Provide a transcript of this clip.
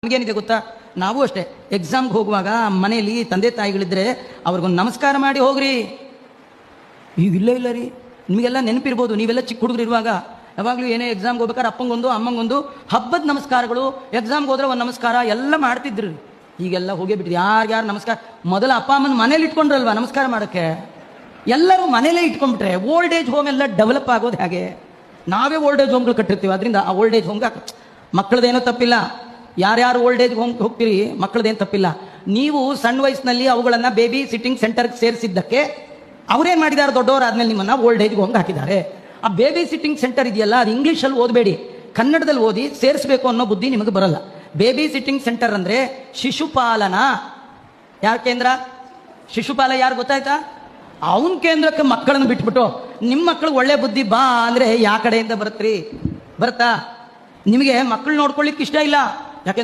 ನಮಗೇನಿದೆ ಗೊತ್ತಾ, ನಾವು ಅಷ್ಟೇ ಎಕ್ಸಾಮ್ಗೆ ಹೋಗುವಾಗ ಮನೆಯಲ್ಲಿ ತಂದೆ ತಾಯಿಗಳಿದ್ರೆ ಅವ್ರಿಗೊಂದು ನಮಸ್ಕಾರ ಮಾಡಿ ಹೋಗ್ರಿ. ಈಗ ಇಲ್ಲ ರೀ, ನಿಮಗೆಲ್ಲ ನೆನಪಿರ್ಬೋದು, ನೀವೆಲ್ಲ ಚಿಕ್ಕ ಹುಡುಗರು ಇರುವಾಗ ಯಾವಾಗಲೂ ಏನೇ ಎಕ್ಸಾಮ್ಗೆ ಹೋಗ್ಬೇಕಾದ್ರೆ ಅಪ್ಪಂಗೊಂದು ಅಮ್ಮಂಗೊಂದು ಹಬ್ಬದ ನಮಸ್ಕಾರಗಳು, ಎಕ್ಸಾಮ್ಗೆ ಹೋದ್ರೆ ಒಂದು ನಮಸ್ಕಾರ ಎಲ್ಲ ಮಾಡ್ತಿದ್ರು. ಈಗೆಲ್ಲ ಹೋಗೇ ಬಿಟ್ಟಿರಿ, ಯಾರ್ಯಾರು ನಮಸ್ಕಾರ. ಮೊದಲ ಅಪ್ಪ ಅಮ್ಮನ ಮನೇಲಿ ಇಟ್ಕೊಂಡ್ರಲ್ವಾ ನಮಸ್ಕಾರ ಮಾಡೋಕ್ಕೆ, ಎಲ್ಲರೂ ಮನೇಲೇ ಇಟ್ಕೊಂಡ್ಬಿಟ್ರೆ ಓಲ್ಡ್ ಏಜ್ ಹೋಮ್ ಎಲ್ಲ ಡೆವಲಪ್ ಆಗೋದು ಹೇಗೆ? ನಾವೇ ಓಲ್ಡ್ ಏಜ್ ಹೋಮ್ಗಳು ಕಟ್ಟಿರ್ತೀವಿ, ಅದರಿಂದ ಆ ಓಲ್ಡ್ ಏಜ್ ಹೋಮ್ಗೆ ಮಕ್ಕಳದೇನೋ ತಪ್ಪಿಲ್ಲ. ಯಾರ್ಯಾರು ಓಲ್ಡ್ ಏಜ್ ಹೋಮ್ ಹೋಗ್ತೀರಿ ಮಕ್ಕಳದೇನು ತಪ್ಪಿಲ್ಲ. ನೀವು ಸಣ್ಣ ವಯಸ್ಸಿನಲ್ಲಿ ಅವುಗಳನ್ನು ಬೇಬಿ ಸಿಟ್ಟಿಂಗ್ ಸೆಂಟರ್ಗೆ ಸೇರಿಸಿದ್ದಕ್ಕೆ ಅವರೇನು ಮಾಡಿದ್ದಾರೆ, ದೊಡ್ಡವರಾದ್ಮೇಲೆ ನಿಮ್ಮನ್ನ ಓಲ್ಡ್ ಏಜ್ ಹೋಮ್ಗೆ ಹಾಕಿದ್ದಾರೆ. ಆ ಬೇಬಿ ಸಿಟ್ಟಿಂಗ್ ಸೆಂಟರ್ ಇದೆಯಲ್ಲ, ಅದು ಇಂಗ್ಲೀಷಲ್ಲಿ ಓದಬೇಡಿ, ಕನ್ನಡದಲ್ಲಿ ಓದಿ ಸೇರಿಸಬೇಕು ಅನ್ನೋ ಬುದ್ಧಿ ನಿಮಗೆ ಬರಲ್ಲ. ಬೇಬಿ ಸಿಟ್ಟಿಂಗ್ ಸೆಂಟರ್ ಅಂದ್ರೆ ಶಿಶುಪಾಲನಾ ಯಾರ ಕೇಂದ್ರ? ಶಿಶುಪಾಲ ಯಾರು ಗೊತ್ತಾಯ್ತಾ? ಅವನ ಕೇಂದ್ರಕ್ಕೆ ಮಕ್ಕಳನ್ನು ಬಿಟ್ಬಿಟ್ಟು ನಿಮ್ಮ ಮಕ್ಕಳು ಒಳ್ಳೆ ಬುದ್ಧಿ ಬಾ ಅಂದ್ರೆ ಯಾವ ಕಡೆಯಿಂದ ಬರುತ್ತ್ರಿ? ಬರುತ್ತಾ? ನಿಮಗೆ ಮಕ್ಕಳು ನೋಡ್ಕೊಳ್ಳಿಕ್ಕೆ ಇಷ್ಟ ಇಲ್ಲ, ಯಾಕೆಂದ್ರೆ